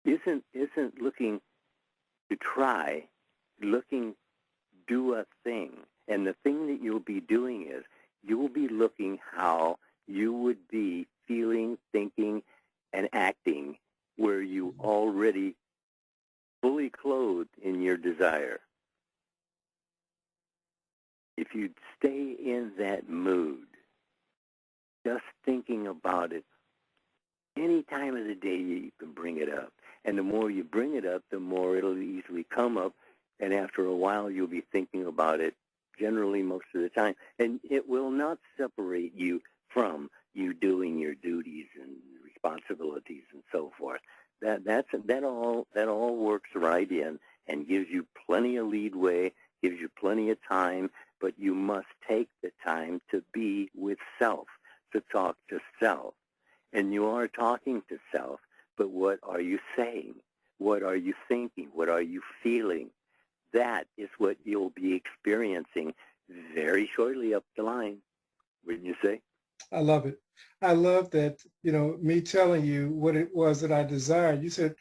isn't looking to try, looking do a thing. And the thing that you'll be doing is you will be looking how you would be feeling, thinking, and acting where you already fully clothed in your desire. If you stay in that mood, just thinking about it, any time of the day you can bring it up. And the more you bring it up, the more it'll easily come up. And after a while, you'll be thinking about it generally most of the time. And it will not separate you from you doing your duties and responsibilities and so forth. That all works right in and gives you plenty of leadway, gives you plenty of time, but you must take the time to be with self, to talk to self. And you are talking to self, but what are you saying? What are you thinking? What are you feeling? That is what you'll be experiencing very shortly up the line, wouldn't you say? I love it. I love that, me telling you what it was that I desired. You said,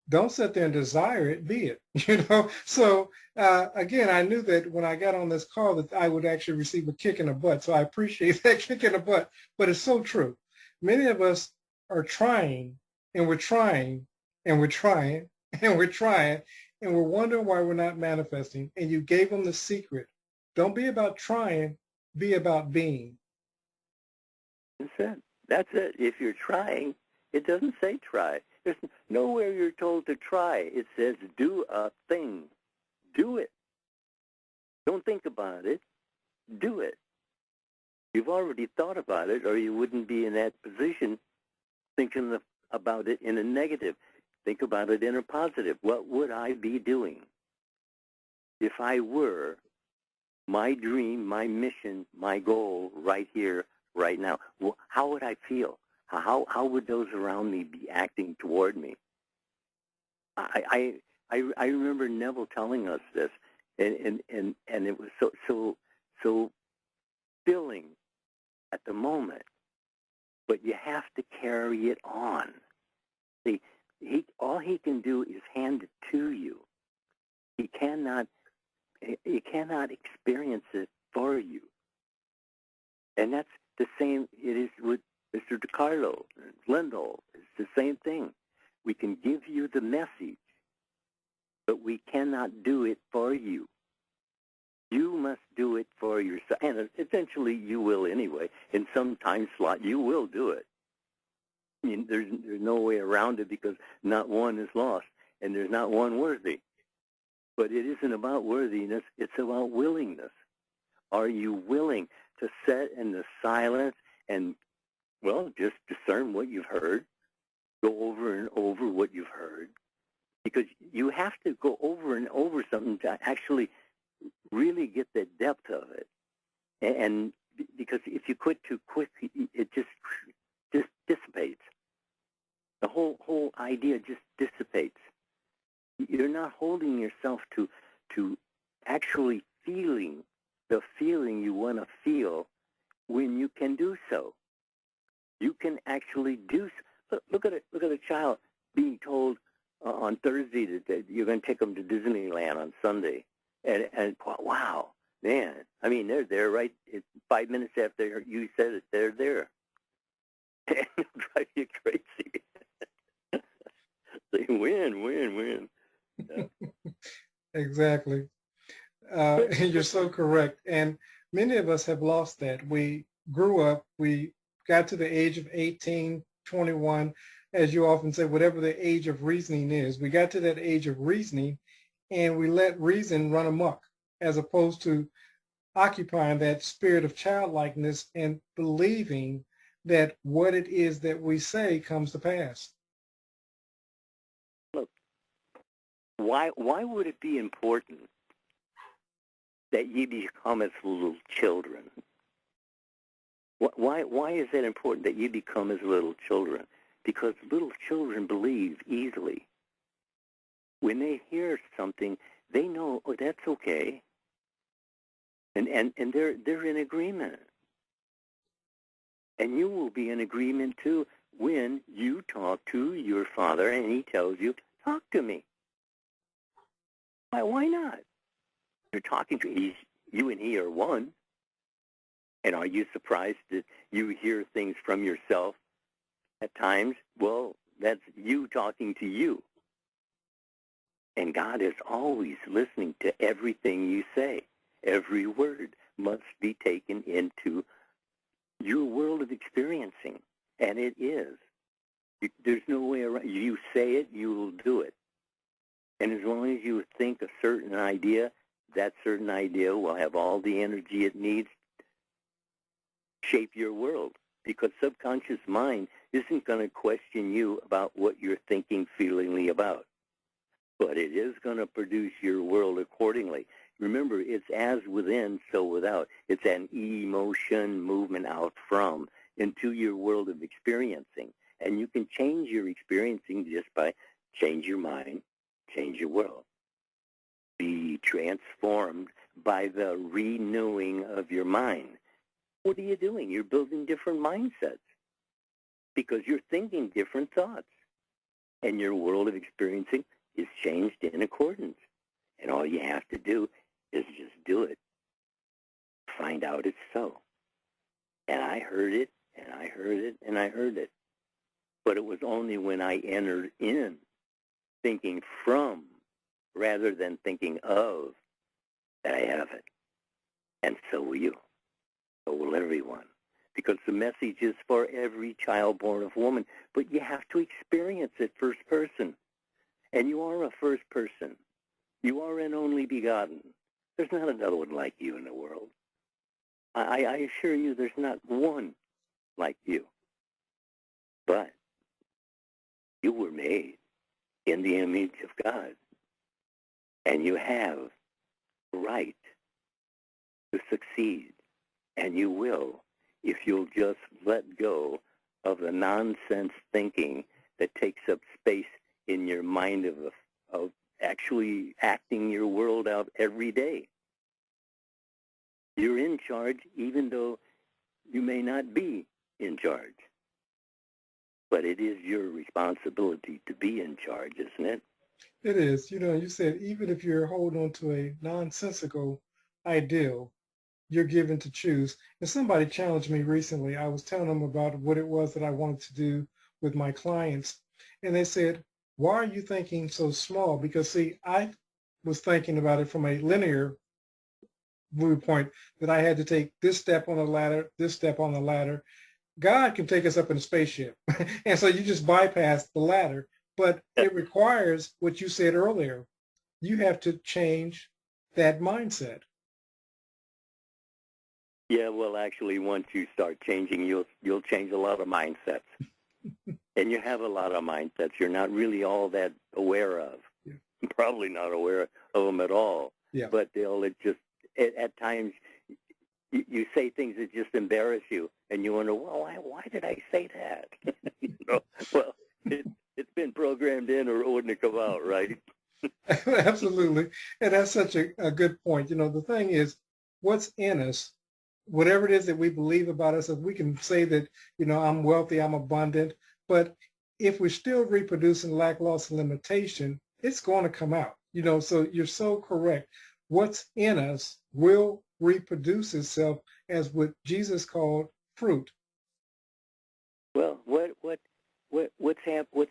don't sit there and desire it, be it, So again, I knew that when I got on this call that I would actually receive a kick in the butt. So I appreciate that kick in the butt, but it's so true. Many of us are trying and we're trying and we're trying and we're trying and we're wondering why we're not manifesting. And you gave them the secret. Don't be about trying, be about being. That's it. That's it. If you're trying, it doesn't say try. There's nowhere you're told to try. It says do a thing. Do it. Don't think about it. Do it. You've already thought about it, or you wouldn't be in that position thinking about it in a negative. Think about it in a positive. What would I be doing if I were my dream, my mission, my goal right here, right now? Well, how would I feel? How would those around me be acting toward me? I remember Neville telling us this, and it was so filling at the moment, but you have to carry it on. See, all he can do is hand it to you. He cannot experience it for you. And that's the same it is with Mr. DeCarlo, Lindell. It's the same thing. We can give you the message, but we cannot do it for you. You must do it for yourself. And eventually you will anyway. In some time slot, you will do it. I mean, there's no way around it because not one is lost, and there's not one worthy. But it isn't about worthiness. It's about willingness. Are you willing to sit in the silence and, well, just discern what you've heard, go over and over what you've heard? Because you have to go over and over something to actually really get the depth of it. And because if you quit too quick, it just dissipates. The whole idea just dissipates. You're not holding yourself to actually feeling the feeling you want to feel when you can do so. You can actually do so. Look at a child being told on Thursday that you're going to take them to Disneyland on Sunday. And wow, man, I mean, they're there right 5 minutes after you said it, they're there. And it'll drive you crazy. They win. Yeah. Exactly. You're so correct. And many of us have lost that. We grew up, we got to the age of 18, 21, as you often say, whatever the age of reasoning is. We got to that age of reasoning and we let reason run amok as opposed to occupying that spirit of childlikeness and believing that what it is that we say comes to pass. Look, why would it be important that ye become as little children? Why is that important that you become as little children? Because little children believe easily. When they hear something, they know, oh, that's okay. And they're in agreement. And you will be in agreement too when you talk to your Father and he tells you, talk to me. Why not? You're talking to you and he are one. And are you surprised that you hear things from yourself at times? Well, that's you talking to you. And God is always listening to everything you say. Every word must be taken into your world of experiencing. And it is. There's no way around. You say it, you will do it. And as long as you think a certain idea, that certain idea will have all the energy it needs to shape your world. Because subconscious mind isn't going to question you about what you're thinking feelingly about. But it is going to produce your world accordingly. Remember, it's as within, so without. It's an emotion movement out from into your world of experiencing. And you can change your experiencing just by change your mind, change your world. Be transformed by the renewing of your mind. What are you doing? You're building different mindsets because you're thinking different thoughts. And your world of experiencing is changed in accordance. And all you have to do is just do it. Find out it's so. And I heard it, and I heard it, and I heard it. But it was only when I entered in thinking from rather than thinking of that I have it. And so will you. So will everyone. Because the message is for every child born of woman. But you have to experience it first person. And you are a first person. You are an only begotten. There's not another one like you in the world. I assure you there's not one like you. But you were made in the image of God. And you have the right to succeed. And you will if you'll just let go of the nonsense thinking that takes up space in your mind of actually acting your world out every day. You're in charge even though you may not be in charge. But it is your responsibility to be in charge, isn't it? It is. You know, you said even if you're holding on to a nonsensical ideal, you're given to choose. And somebody challenged me recently. I was telling them about what it was that I wanted to do with my clients. And they said, why are you thinking so small? Because, see, I was thinking about it from a linear viewpoint that I had to take this step on the ladder, this step on the ladder. God can take us up in a spaceship. And so you just bypass the ladder. But it requires what you said earlier. You have to change that mindset. Yeah, well, actually, once you start changing, you'll change a lot of mindsets. And you have a lot of mindsets you're not really all that aware of. Yeah. Probably not aware of them at all. Yeah. But at times, you say things that just embarrass you, and you wonder, well, why did I say that? Well, it's been programmed in, or it wouldn't have come out, right? Absolutely. And that's such a good point. You know, the thing is, what's in us, whatever it is that we believe about ourselves, we can say that, you know, I'm wealthy, I'm abundant, but if we're still reproducing lack, loss, and limitation, it's going to come out. You know, so you're so correct. What's in us will reproduce itself as what Jesus called fruit. Well, what's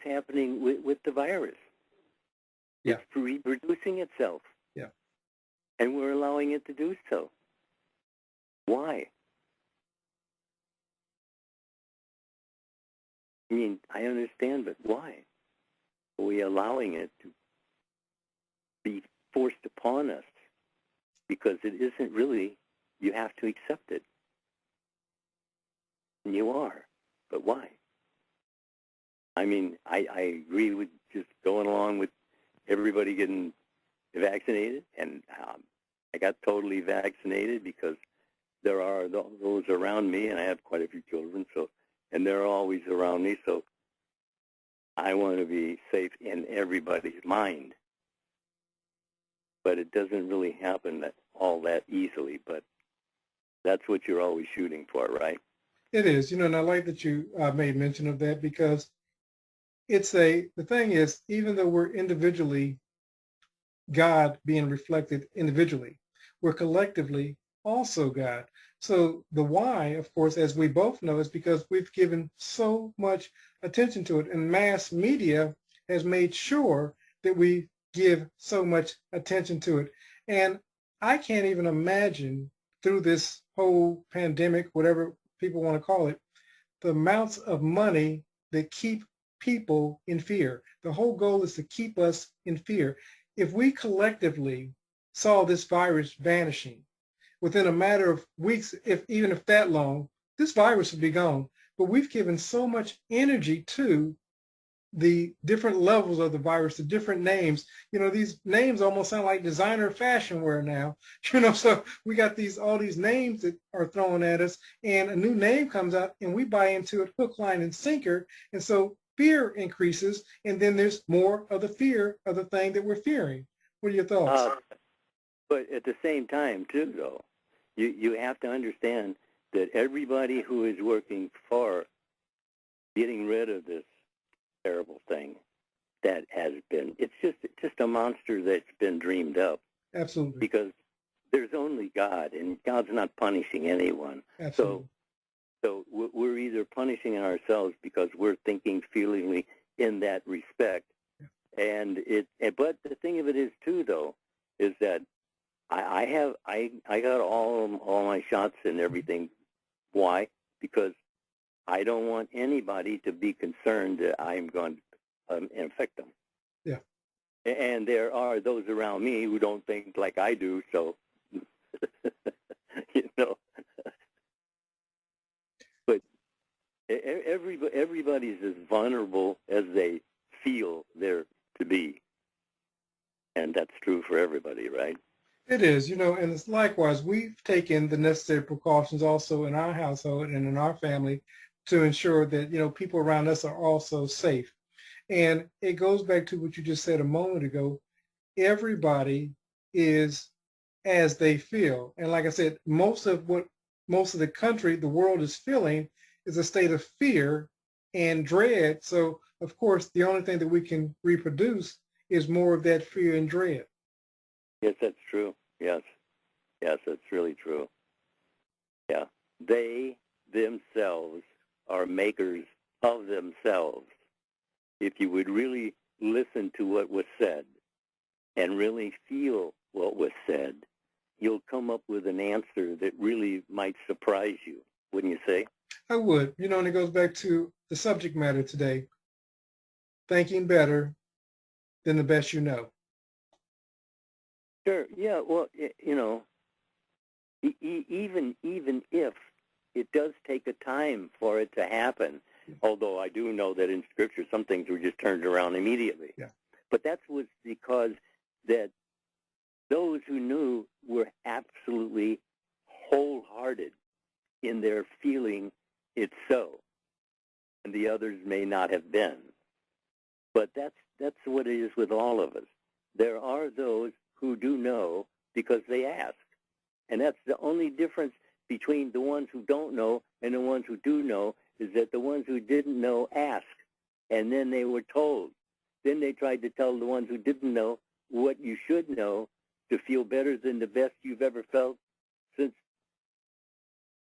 happening with the virus? Yeah. It's reproducing itself. Yeah. And we're allowing it to do so. Why? I mean, I understand, but why? Are we allowing it to be forced upon us? Because it isn't really, you have to accept it. And you are. But why? I mean, I agree with just going along with everybody getting vaccinated, and I got totally vaccinated because there are those around me, and I have quite a few children, and they're always around me, so I want to be safe in everybody's mind. But it doesn't really happen all that easily, but that's what you're always shooting for, right? It is, and I like that you made mention of that because the thing is, even though we're individually God being reflected individually, we're collectively also God. So the why, of course, as we both know, is because we've given so much attention to it, and mass media has made sure that we give so much attention to it. And I can't even imagine through this whole pandemic, whatever people want to call it, the amounts of money that keep people in fear. The whole goal is to keep us in fear. If we collectively saw this virus vanishing within a matter of weeks, even if that long, this virus would be gone. But we've given so much energy to the different levels of the virus, the different names. These names almost sound like designer fashion wear now. So we got all these names that are thrown at us, and a new name comes out, and we buy into it hook, line, and sinker. And so fear increases, and then there's more of the fear of the thing that we're fearing. What are your thoughts? But at the same time, too, though, you have to understand that everybody who is working for getting rid of this terrible thing that has been, it's just a monster that's been dreamed up. Absolutely. Because there's only God, and God's not punishing anyone. Absolutely. So we're either punishing ourselves because we're thinking feelingly in that respect. Yeah. But the thing of it is, too, though, is that I got all my shots and everything. Why? Because I don't want anybody to be concerned that I'm going to infect them. Yeah. And there are those around me who don't think like I do, so, But everybody's as vulnerable as they feel they're to be. And that's true for everybody, right? It is, and it's likewise, we've taken the necessary precautions also in our household and in our family to ensure that, people around us are also safe. And it goes back to what you just said a moment ago. Everybody is as they feel. And like I said, most of the country, the world is feeling is a state of fear and dread. So, of course, the only thing that we can reproduce is more of that fear and dread. Yes, that's true. Yes, that's really true. Yeah. They themselves are makers of themselves. If you would really listen to what was said and really feel what was said, you'll come up with an answer that really might surprise you, wouldn't you say? I would. And it goes back to the subject matter today, thinking better than the best you know. Sure. Yeah. Well, even if it does take a time for it to happen, although I do know that in Scripture some things were just turned around immediately. Yeah. But that was because that those who knew were absolutely wholehearted in their feeling it's so, and the others may not have been. But that's what it is with all of us. There are those who do know because they ask. And that's the only difference between the ones who don't know and the ones who do know, is that the ones who didn't know asked, and then they were told. Then they tried to tell the ones who didn't know what you should know to feel better than the best you've ever felt since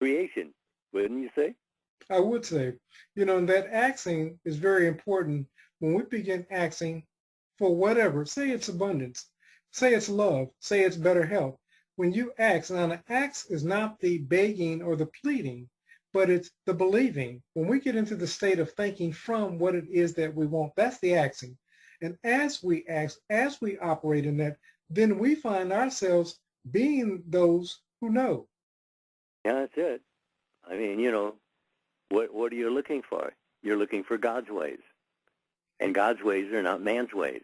creation, wouldn't you say? I would say, and that asking is very important. When we begin asking for whatever, say it's abundance, say it's love, say it's better health. When you ask, now the ask is not the begging or the pleading, but it's the believing. When we get into the state of thinking from what it is that we want, that's the asking. And as we ask, as we operate in that, then we find ourselves being those who know. Yeah, that's it. I mean, what are you looking for? You're looking for God's ways. And God's ways are not man's ways.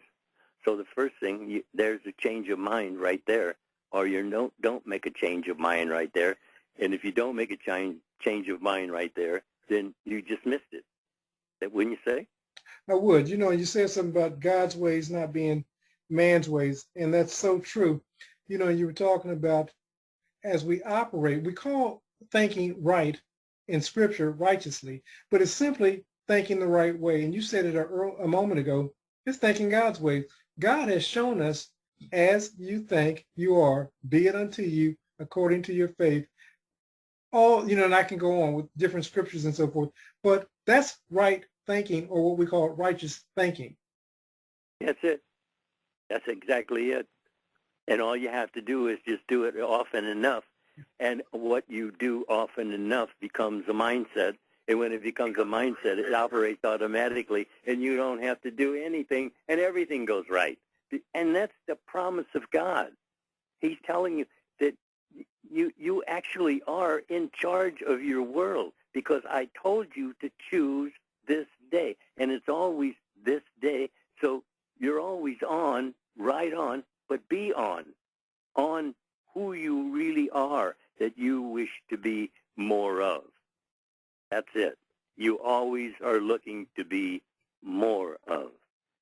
So the first thing, there's a change of mind right there. Or you don't make a change of mind right there. And if you don't make a change of mind right there, then you just missed it. That wouldn't you say? I would. You said something about God's ways not being man's ways, and that's so true. You were talking about as we operate, we call thinking right in Scripture righteously, but it's simply thinking the right way. And you said it a moment ago, it's thinking God's way. God has shown us, as you think you are, be it unto you according to your faith. All, and I can go on with different scriptures and so forth, but that's right thinking, or what we call righteous thinking. That's it. That's exactly it. And all you have to do is just do it often enough. And what you do often enough becomes a mindset. And when it becomes a mindset, it operates automatically, and you don't have to do anything, and everything goes right. And that's the promise of God. He's telling you that you actually are in charge of your world, because I told you to choose this day. And it's always this day. So you're always on, right on, but be on who you really are, that you wish to be more of. That's it. You always are looking to be more of,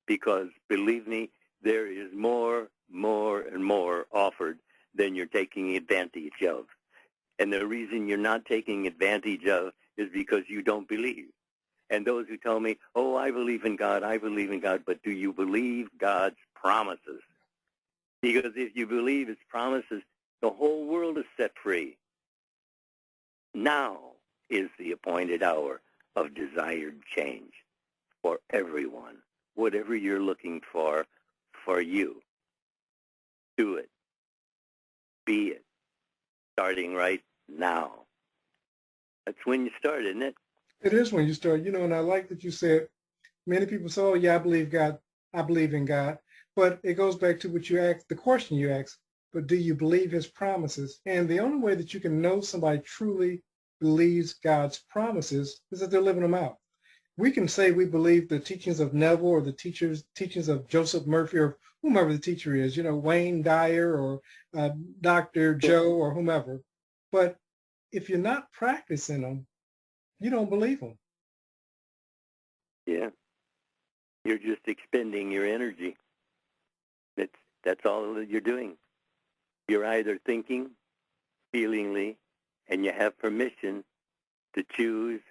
because believe me, there is more and more offered than you're taking advantage of. And the reason you're not taking advantage of is because you don't believe. And those who tell me, oh, I believe in God, but do you believe God's promises? Because if you believe his promises, the whole world is set free. Now is the appointed hour of desired change for everyone. Whatever you're looking for you, do it. Be it. Starting right now. That's when you start, isn't it? It is when you start, and I like that you said, many people say, oh, yeah, I believe God. I believe in God. But it goes back to what you asked, the question you asked, but do you believe his promises? And the only way that you can know somebody truly believes God's promises is that they're living them out. We can say we believe the teachings of Neville or the teachings of Joseph Murphy or whomever the teacher is, Wayne Dyer or Dr. Joe or whomever. But if you're not practicing them, you don't believe them. Yeah. You're just expending your energy. That's all that you're doing. You're either thinking, feelingly, and you have permission to choose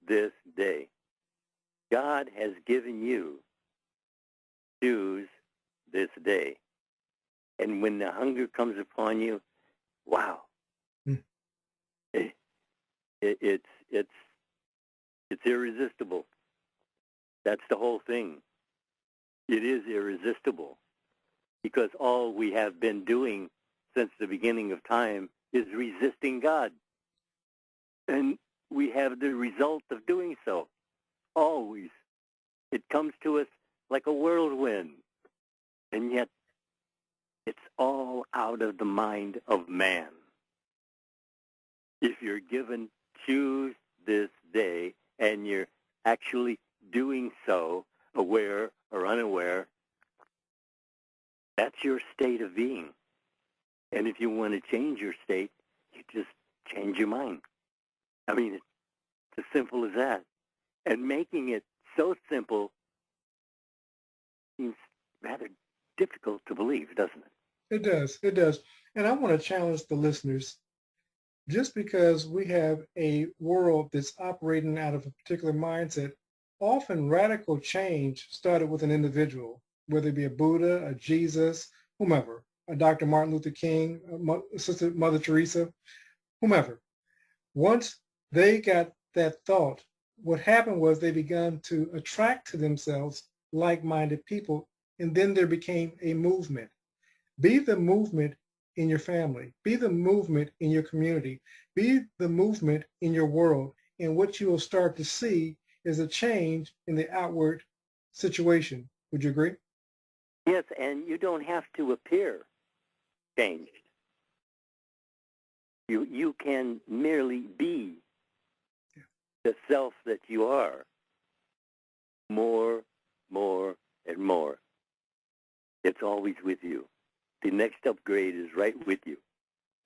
this day. God has given you, choose this day. And when the hunger comes upon you, wow, it's irresistible. That's the whole thing. It is irresistible, because all we have been doing since the beginning of time is resisting God. And we have the result of doing so. Always. It comes to us like a whirlwind. And yet, it's all out of the mind of man. If you're given, choose this day, and you're actually doing so, aware or unaware, that's your state of being. And if you want to change your state, you just change your mind. I mean, it's as simple as that. And making it so simple seems rather difficult to believe, doesn't it? It does. It does. And I want to challenge the listeners. Just because we have a world that's operating out of a particular mindset, often radical change started with an individual, whether it be a Buddha, a Jesus, whomever, a Dr. Martin Luther King, Sister Mother Teresa, whomever. Once they got that thought, what happened was they began to attract to themselves like-minded people, and then there became a movement. Be the movement in your family. Be the movement in your community. Be the movement in your world. And what you will start to see is a change in the outward situation. Would you agree? Yes, and you don't have to appear changed. You can merely be the self that you are. More, and more. It's always with you. The next upgrade is right with you.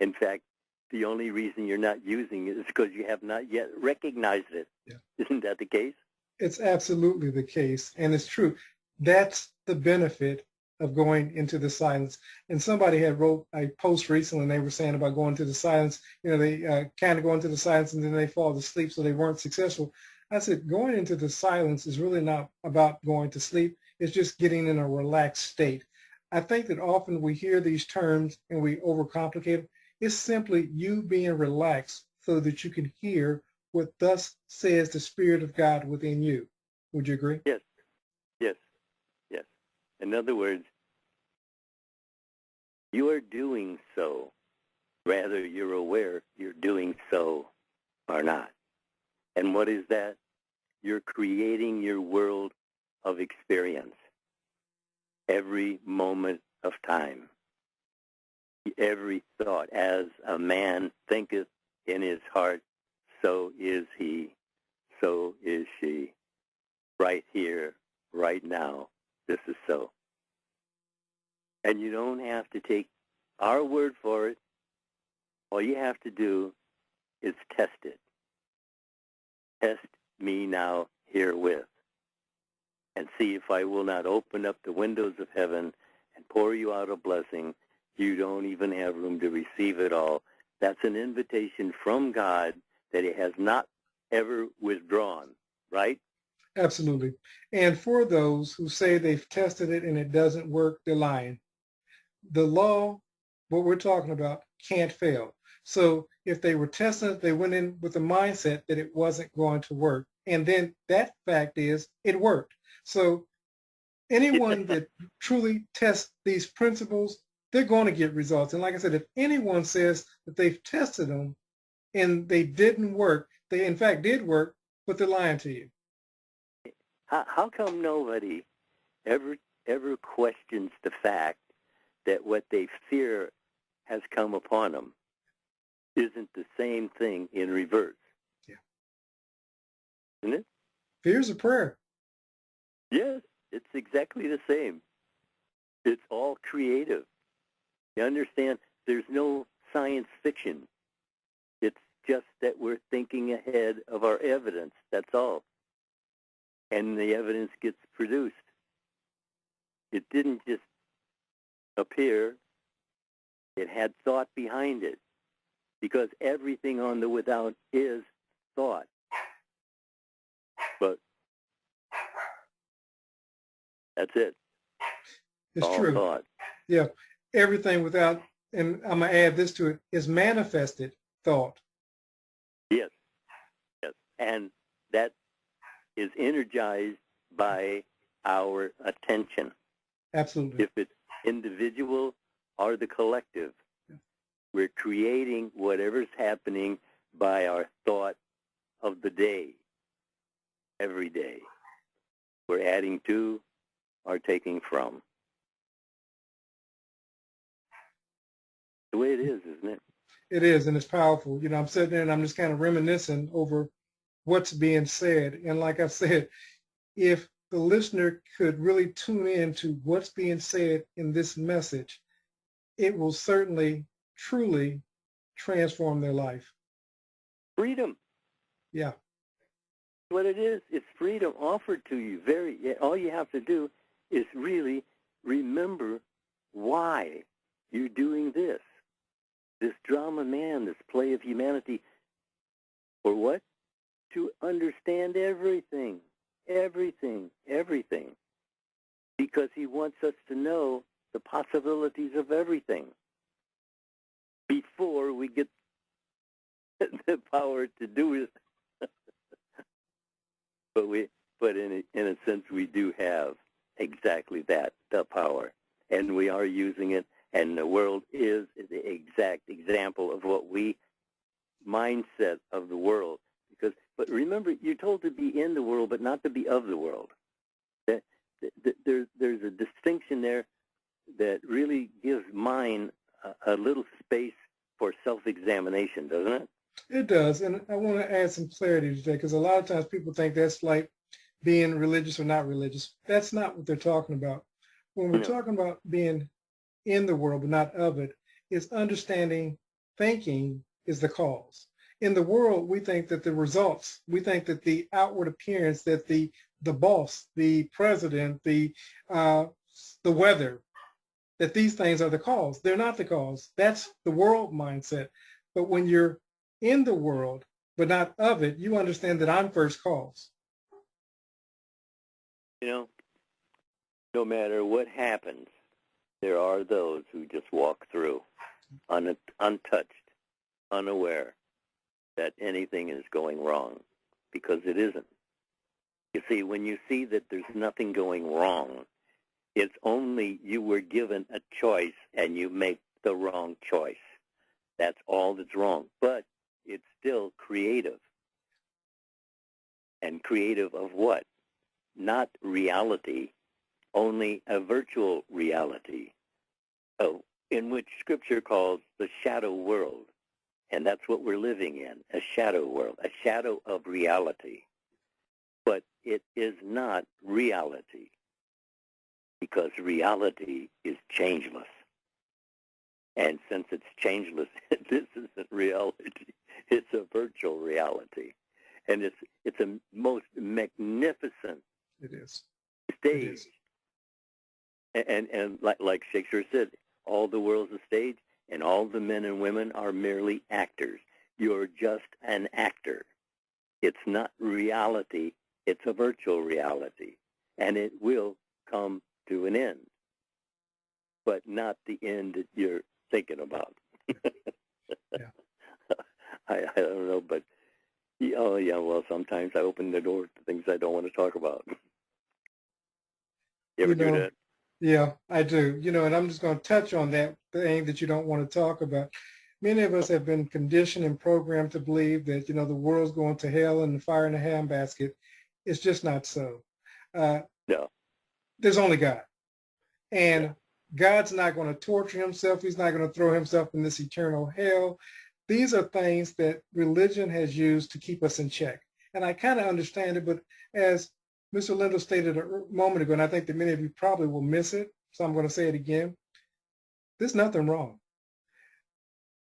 In fact, the only reason you're not using it is because you have not yet recognized it. Yeah. Isn't that the case? It's absolutely the case, and it's true. That's the benefit of going into the silence. And somebody had wrote a post recently, and they were saying about going to the silence. You know, they kind of go into the silence and then they fall asleep, so they weren't successful. I said, going into the silence is really not about going to sleep. It's just getting in a relaxed state. I think that often we hear these terms and we overcomplicate them. It's simply you being relaxed so that you can hear what thus says the Spirit of God within you. Would you agree? Yes, yes, yes. In other words, you are doing so, whether you're aware you're doing so or not. And what is that? You're creating your world of experience every moment of time. Every thought, as a man thinketh in his heart, so is he, so is she. Right here, right now, this is so. And you don't have to take our word for it. All you have to do is test it. Test me now herewith, and see if I will not open up the windows of heaven and pour you out a blessing. You don't even have room to receive it all. That's an invitation from God that he has not ever withdrawn, right? Absolutely. And for those who say they've tested it and it doesn't work, they're lying. The law, what we're talking about, can't fail. So if they were testing it, they went in with the mindset that it wasn't going to work. And then that fact is it worked. So anyone that truly tests these principles, they're going to get results. And like I said, if anyone says that they've tested them and they didn't work, they in fact did work, but they're lying to you. How come nobody ever questions the fact that what they fear has come upon them isn't the same thing in reverse? Yeah. Isn't it? Fear's a prayer. Yes, it's exactly the same. It's all creative. You understand? There's no science fiction. It's just that we're thinking ahead of our evidence. That's all. And the evidence gets produced. It didn't just appear. It had thought behind it. Because everything on the without is thought. But that's it. It's all true. Thought. Yeah. Everything without, and I'm going to add this to it, is manifested thought. Yes. Yes. And that is energized by our attention. Absolutely. If it's individual or the collective, we're creating whatever's happening by our thought of the day, every day. We're adding to or taking from. The way it is, isn't it? It is, and it's powerful. You know, I'm sitting there and I'm just kind of reminiscing over what's being said. And like I said, if the listener could really tune in to what's being said in this message, it will certainly, truly transform their life. Freedom. Yeah. What it is, it's freedom offered to you. All you have to do is really remember why you're doing this. This drama man, this play of humanity. For what? To understand everything. Everything. Everything. Because he wants us to know the possibilities of everything before we get the power to do it. But in a sense, we do have exactly that, the power. And we are using it, and the world is the exact example of what we, mindset of the world. But remember, you're told to be in the world, but not to be of the world. There's a distinction there that really gives mind a little space for self-examination, doesn't it? It does. And I want to add some clarity today, because a lot of times people think that's like being religious or not religious. That's not what they're talking about. When we're talking about being in the world but not of it, is understanding thinking is the cause. In the world, we think that the results, we think that the outward appearance, that the boss, the president, the the weather, that these things are the cause. They're not the cause. That's the world mindset. But when you're in the world, but not of it, you understand that I'm first cause. You know, no matter what happens, there are those who just walk through untouched, unaware that anything is going wrong, because it isn't. You see, when you see that there's nothing going wrong, it's only you were given a choice and you make the wrong choice. That's all that's wrong. But it's still creative. And creative of what? Not reality, only a virtual reality, in which Scripture calls the shadow world. And that's what we're living in, a shadow world, a shadow of reality. But it is not reality, because reality is changeless. And since it's changeless, this isn't reality. It's a virtual reality. And it's a most magnificent stage. And like Shakespeare said, all the world's a stage, and all the men and women are merely actors. You're just an actor. It's not reality. It's a virtual reality. And it will come to an end, but not the end that you're thinking about. Yeah. I don't know, but oh yeah, well, sometimes I open the door to things I don't want to talk about. You ever do that? Yeah, I do. And I'm just going to touch on that thing that you don't want to talk about. Many of us have been conditioned and programmed to believe that, the world's going to hell and the fire in the handbasket. It's just not so. No. There's only God. And God's not going to torture himself. He's not going to throw himself in this eternal hell. These are things that religion has used to keep us in check. And I kind of understand it, but as Mr. Lindell stated a moment ago, and I think that many of you probably will miss it, so I'm going to say it again, there's nothing wrong.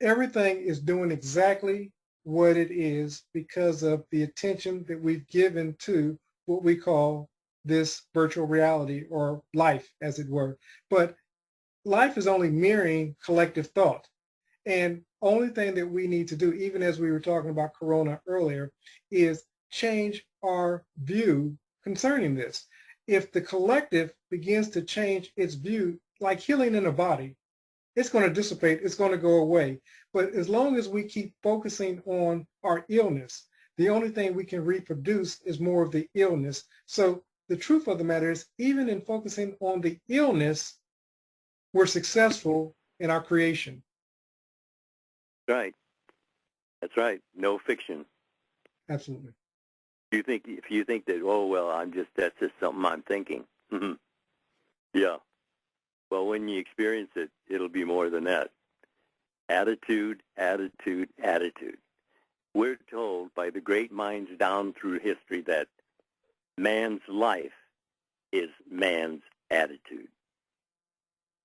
Everything is doing exactly what it is because of the attention that we've given to what we call this virtual reality, or life, as it were. But life is only mirroring collective thought. And only thing that we need to do, even as we were talking about Corona earlier, is change our view concerning this. If the collective begins to change its view, like healing in a body, it's going to dissipate, it's going to go away. But as long as we keep focusing on our illness, the only thing we can reproduce is more of the illness. So the truth of the matter is, even in focusing on the illness, we're successful in our creation. Right. That's right. No fiction. Absolutely. If you think that, oh well, that's just something I'm thinking. Mm-hmm. Yeah. Well, when you experience it, it'll be more than that. Attitude, attitude, attitude. We're told by the great minds down through history that man's life is man's attitude.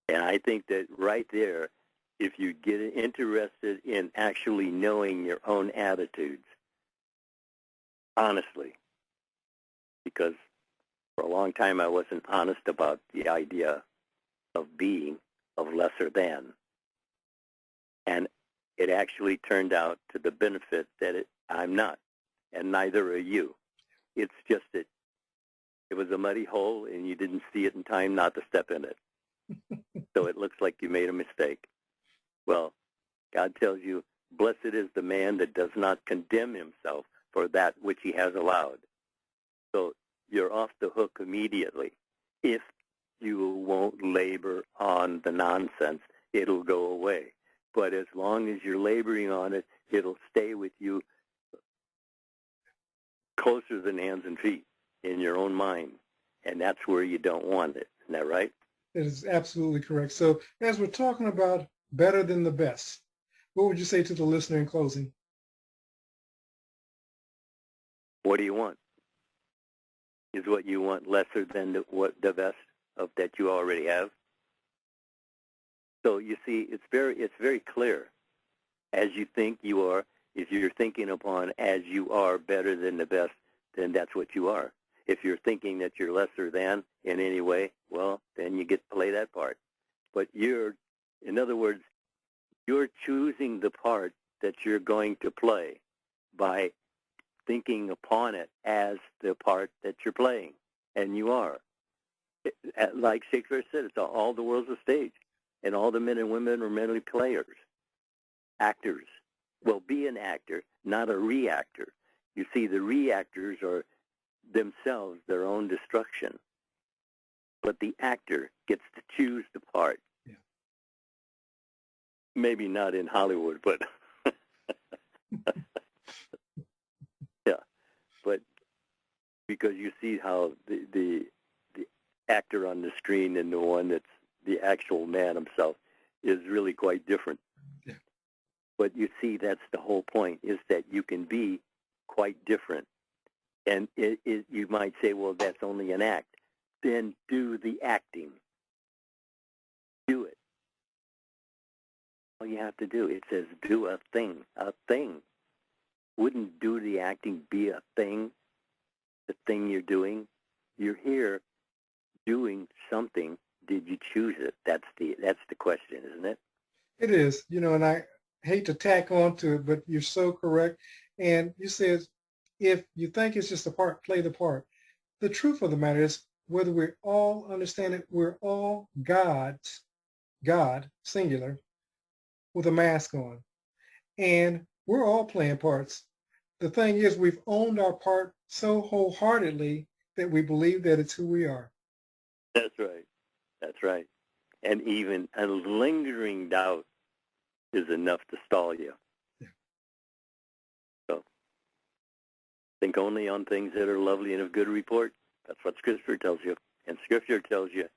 And I think that right there, if you get interested in actually knowing your own attitudes, honestly, because for a long time I wasn't honest about the idea of being, of lesser than. And it actually turned out to the benefit that I'm not, and neither are you. It's just that it was a muddy hole and you didn't see it in time not to step in it. So it looks like you made a mistake. Well, God tells you, blessed is the man that does not condemn himself for that which he has allowed. So you're off the hook immediately. If you won't labor on the nonsense, it'll go away. But as long as you're laboring on it, it'll stay with you closer than hands and feet in your own mind. And that's where you don't want it. Isn't that right? That is absolutely correct. So as we're talking about better than the best, what would you say to the listener in closing? What do you want? Is what you want lesser than the best of that you already have? So you see, it's very clear. As you think you are, if you're thinking upon as you are better than the best, then that's what you are. If you're thinking that you're lesser than in any way, well, then you get to play that part. But in other words, you're choosing the part that you're going to play by thinking upon it as the part that you're playing, and you are. Like Shakespeare said, it's all the world's a stage, and all the men and women are merely players, actors. Well, be an actor, not a reactor. You see, the reactors are themselves their own destruction, but the actor gets to choose the part. Yeah. Maybe not in Hollywood, but yeah, but because you see how the actor on the screen and the one that's the actual man himself is really quite different. Yeah. But you see, that's the whole point, is that you can be quite different. And you might say, well, that's only an act. Then do the acting. Do it. All you have to do, it says do a thing. A thing. Wouldn't do the acting be a thing? The thing you're doing? You're here doing something. Did you choose it? That's the question, isn't it? It is, and I hate to tack on to it, but you're so correct. And you said, if you think it's just a part, play the part. The truth of the matter is, whether we all understand it, we're all gods, God, singular, with a mask on. And we're all playing parts. The thing is, we've owned our part so wholeheartedly that we believe that it's who we are. That's right. That's right. And even a lingering doubt is enough to stall you. Yeah. So think only on things that are lovely and of good report. That's what Scripture tells you. And Scripture tells you,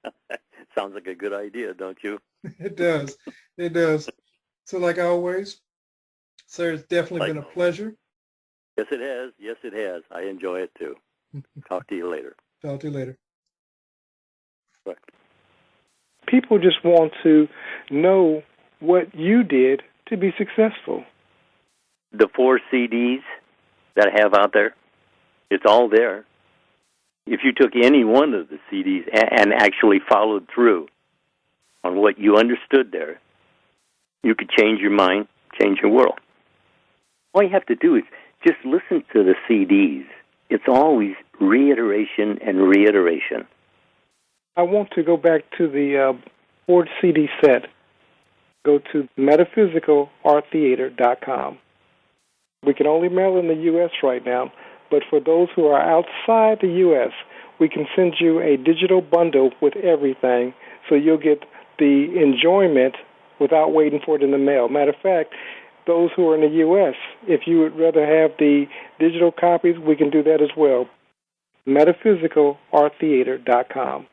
sounds like a good idea, don't you? It does. It does. So like always, sir, it's definitely been a pleasure. Yes, it has. Yes, it has. I enjoy it too. Talk to you later. Talk to you later. Bye. People just want to know what you did to be successful. The 4 CDs that I have out there, it's all there. If you took any one of the CDs and actually followed through on what you understood there, you could change your mind, change your world. All you have to do is just listen to the CDs. It's always reiteration and reiteration. I want to go back to the 4 CD set. Go to metaphysicalarttheater.com. We can only mail in the U.S. right now, but for those who are outside the U.S., we can send you a digital bundle with everything, so you'll get the enjoyment without waiting for it in the mail. Matter of fact, those who are in the U.S., if you would rather have the digital copies, we can do that as well. metaphysicalarttheater.com.